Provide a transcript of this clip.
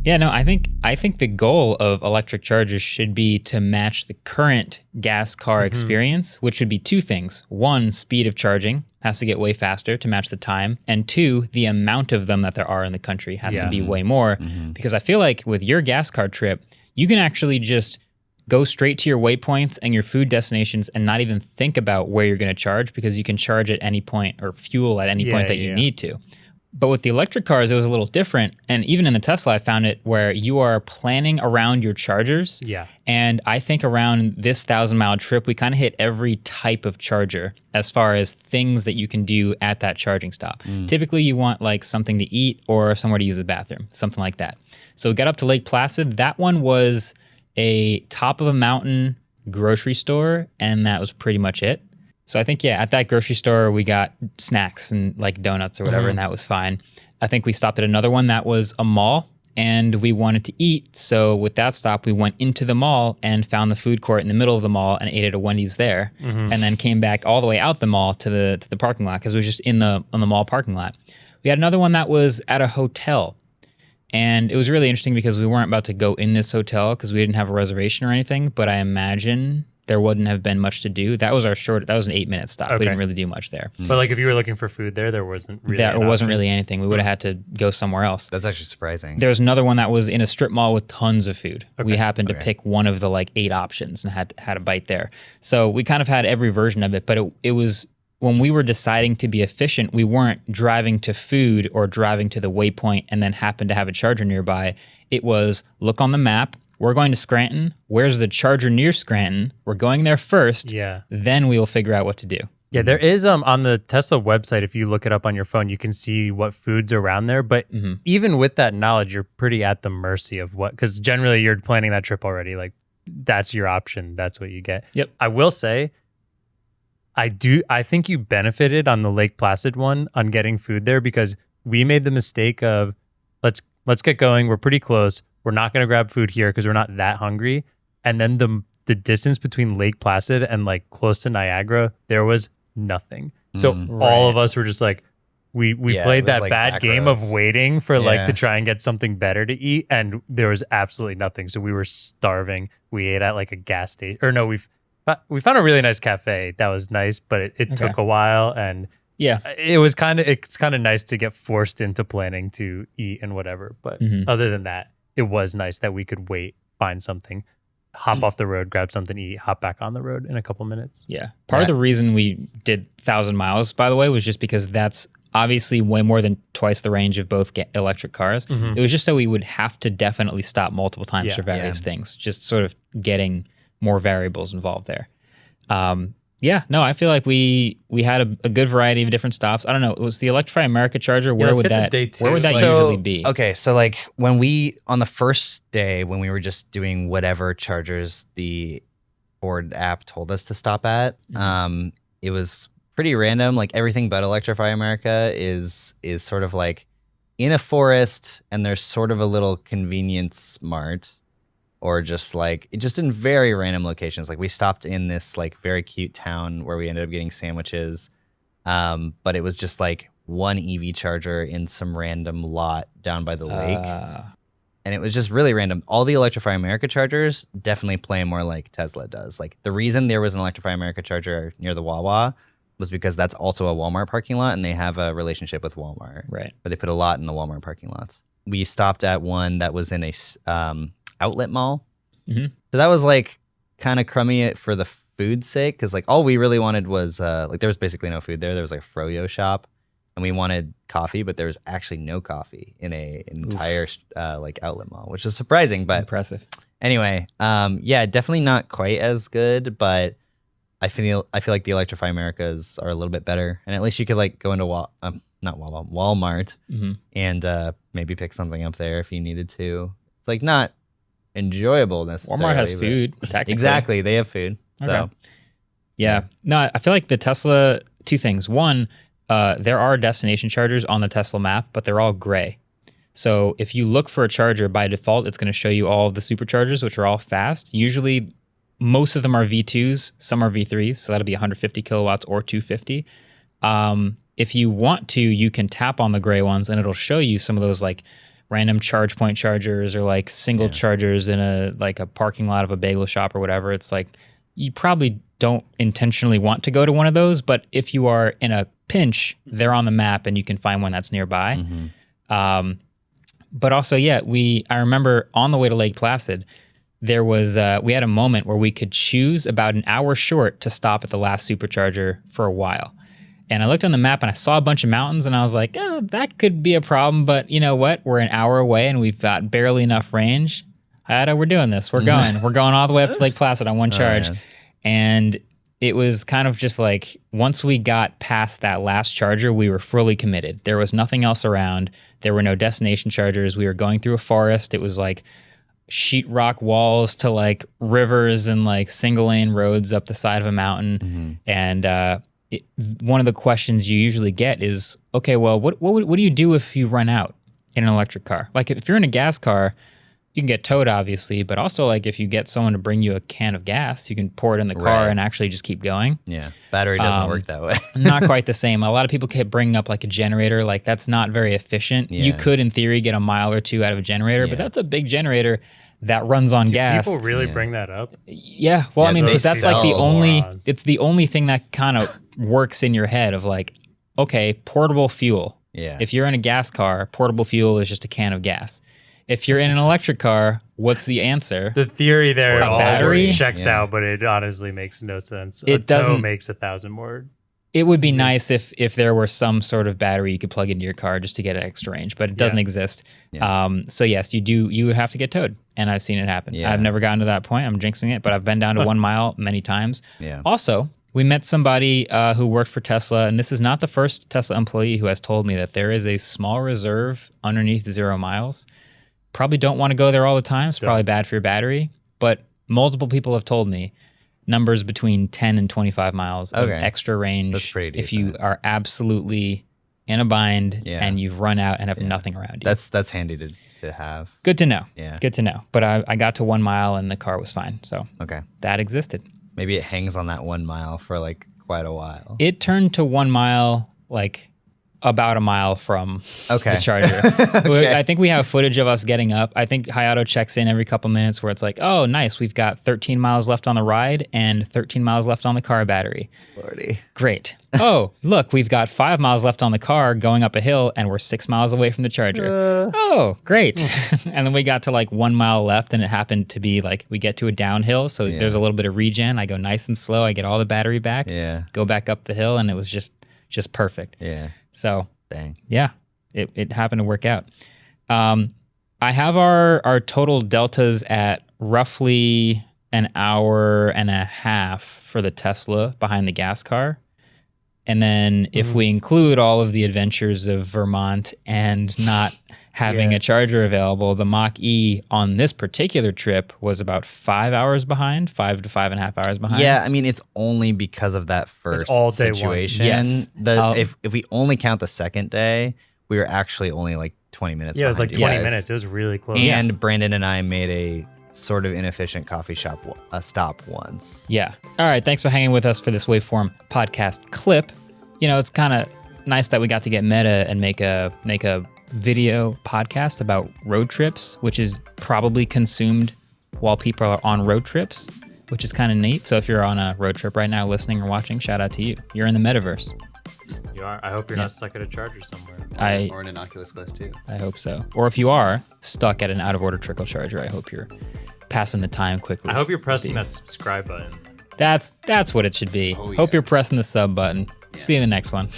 Yeah, no, I think the goal of electric chargers should be to match the current gas car experience, which would be two things. One, speed of charging has to get way faster to match the time. And two, the amount of them that there are in the country has to be way more. Because I feel like with your gas car trip, you can actually just go straight to your waypoints and your food destinations and not even think about where you're going to charge, because you can charge at any point or fuel at any point that you need to. But with the electric cars, it was a little different. And even in the Tesla, I found it where you are planning around your chargers. Yeah. And I think around this 1,000-mile trip, we kind of hit every type of charger as far as things that you can do at that charging stop. Typically, you want like something to eat or somewhere to use a bathroom, something like that. So we got up to Lake Placid. That one was a top of a mountain grocery store, and that was pretty much it. So I think, at that grocery store, we got snacks and like donuts or whatever, and that was fine. I think we stopped at another one that was a mall, and we wanted to eat. So with that stop, we went into the mall and found the food court in the middle of the mall and ate at a Wendy's there, and then came back all the way out the mall to the parking lot, because it was just on the mall parking lot. We had another one that was at a hotel. And it was really interesting because we weren't about to go in this hotel because we didn't have a reservation or anything, but I imagine there wouldn't have been much to do. That was an 8-minute stop. We didn't really do much there. But like if you were looking for food there wasn't really really anything. We would have had to go somewhere else. That's actually surprising. There was another one that was in a strip mall with tons of food. We happened to pick one of the like 8 options and had a bite there. So we kind of had every version of it, but it was, when we were deciding to be efficient, we weren't driving to food or driving to the waypoint and then happened to have a charger nearby. It was look on the map. We're going to Scranton. Where's the charger near Scranton? We're going there first. Yeah. Then we'll figure out what to do. Yeah, there is on the Tesla website, if you look it up on your phone, you can see what food's around there. But even with that knowledge, you're pretty at the mercy of what, because generally you're planning that trip already. Like that's your option. That's what you get. Yep. I will say, I think you benefited on the Lake Placid one on getting food there, because we made the mistake of let's get going. We're pretty close. We're not going to grab food here because we're not that hungry. And then the distance between Lake Placid and like close to Niagara, there was nothing. So all of us were just like, we played that like bad game of waiting for like to try and get something better to eat. And there was absolutely nothing. So we were starving. We ate at like a gas station. Or no, we found a really nice cafe. That was nice, but it took a while. And it's kind of nice to get forced into planning to eat and whatever. But other than that, it was nice that we could wait, find something, hop off the road, grab something to eat, hop back on the road in a couple minutes. Yeah. Part of the reason we did 1,000 miles, by the way, was just because that's obviously way more than twice the range of both electric cars. It was just so we would have to definitely stop multiple times for various things, just sort of getting more variables involved there. I feel like we had a good variety of different stops. I don't know. It was the Electrify America charger. Where would that usually be? Okay, so like on the first day when we were just doing whatever chargers the Ford app told us to stop at, it was pretty random. Like everything but Electrify America is sort of like in a forest, and there's sort of a little convenience mart. Or just in very random locations. Like we stopped in this like very cute town where we ended up getting sandwiches. But it was just like one EV charger in some random lot down by the lake. And it was just really random. All the Electrify America chargers definitely play more like Tesla does. Like the reason there was an Electrify America charger near the Wawa was because that's also a Walmart parking lot, and they have a relationship with Walmart. Right. But they put a lot in the Walmart parking lots. We stopped at one that was in a outlet mall. So that was like kind of crummy for the food's sake, because like all we really wanted was like there was basically no food there. There was like a froyo shop, and we wanted coffee, but there was actually no coffee in an entire like outlet mall, which is surprising, but impressive. Anyway, definitely not quite as good, but I feel like the Electrify Americas are a little bit better, and at least you could like go into Walmart and maybe pick something up there if you needed to. It's like not enjoyable necessarily. Walmart has food, technically. Exactly, they have food. Okay. So no, I feel like the Tesla, two things. One, there are destination chargers on the Tesla map, but they're all gray. So if you look for a charger, by default, it's going to show you all of the superchargers, which are all fast. Usually, most of them are V2s, some are V3s, so that'll be 150 kilowatts or 250. If you want to, you can tap on the gray ones, and it'll show you some of those like random charge point chargers or like single chargers in a parking lot of a bagel shop or whatever, it's like you probably don't intentionally want to go to one of those, but if you are in a pinch, they're on the map and you can find one that's nearby. But also, I remember on the way to Lake Placid, there was we had a moment where we could choose about an hour short to stop at the last supercharger for a while. And I looked on the map and I saw a bunch of mountains and I was like, oh, that could be a problem, but you know what? We're an hour away and we've got barely enough range. We're doing this. We're going. We're going all the way up to Lake Placid on one charge. And it was kind of just like, once we got past that last charger, we were fully committed. There was nothing else around. There were no destination chargers. We were going through a forest. It was like sheetrock walls to like rivers and like single lane roads up the side of a mountain. And one of the questions you usually get is, okay, well, what do you do if you run out in an electric car? Like if you're in a gas car, you can get towed, obviously, but also like if you get someone to bring you a can of gas, you can pour it in the car and actually just keep going. Yeah, battery doesn't work that way. Not quite the same. A lot of people keep bringing up like a generator. Like that's not very efficient. You could, in theory, get a mile or two out of a generator, but that's a big generator that runs on gas. People really bring that up? Yeah. Well, I mean, because that's like it's the only thing that kind of works in your head of like, okay, portable fuel. Yeah. If you're in a gas car, portable fuel is just a can of gas. If you're in an electric car, what's the answer? The theory there a battery checks out, but it honestly makes no sense. It doesn't makes 1,000 more. It would be nice if there were some sort of battery you could plug into your car just to get extra range, but it doesn't exist. So yes, you have to get towed, and I've seen it happen. I've never gotten to that point. I'm jinxing it, but I've been down to 1 mile many times. Also, we met somebody who worked for Tesla, and this is not the first Tesla employee who has told me that there is a small reserve underneath 0 miles. Probably don't want to go there all the time. It's probably bad for your battery, but multiple people have told me numbers between 10 and 25 miles of extra range. That's pretty decent. If you are absolutely in a bind and you've run out and have nothing around you. That's handy to have. Good to know. Yeah. Good to know. But I got to 1 mile and the car was fine. So that existed. Maybe it hangs on that 1 mile for like quite a while. It turned to 1 mile like about a mile from the charger. I think we have footage of us getting up. I think Hayato checks in every couple minutes where it's like, oh, nice. We've got 13 miles left on the ride and 13 miles left on the car battery. Lordy. Great. Oh, look, we've got 5 miles left on the car going up a hill and we're 6 miles away from the charger. Oh, great. And then we got to like 1 mile left and it happened to be like we get to a downhill. So there's a little bit of regen. I go nice and slow. I get all the battery back. Go back up the hill and it was just perfect. So, yeah, it happened to work out. I have our total deltas at roughly an hour and a half for the Tesla behind the gas car. And then if we include all of the adventures of Vermont and not having a charger available, the Mach-E on this particular trip was about 5 hours behind, 5 to 5.5 hours behind. Yeah, I mean, it's only because of that first all day situation. One. Yes. If we only count the second day, we were actually only like 20 minutes behind. It was like 20 guys. minutes. It was really close. And Brandon and I made a sort of inefficient coffee shop stop once. Yeah. All right. Thanks for hanging with us for this Waveform podcast clip. You know, it's kind of nice that we got to get meta and make a video podcast about road trips, which is probably consumed while people are on road trips, which is kind of neat. So if you're on a road trip right now listening or watching, shout out to you. You're in the metaverse. You are. I hope you're not stuck at a charger somewhere. Or an Oculus Quest 2. I hope so. Or if you are stuck at an out-of-order trickle charger, I hope you're passing the time quickly. I hope you're pressing that subscribe button. That's what it should be. Oh, yeah. Hope you're pressing the sub button. See you in the next one.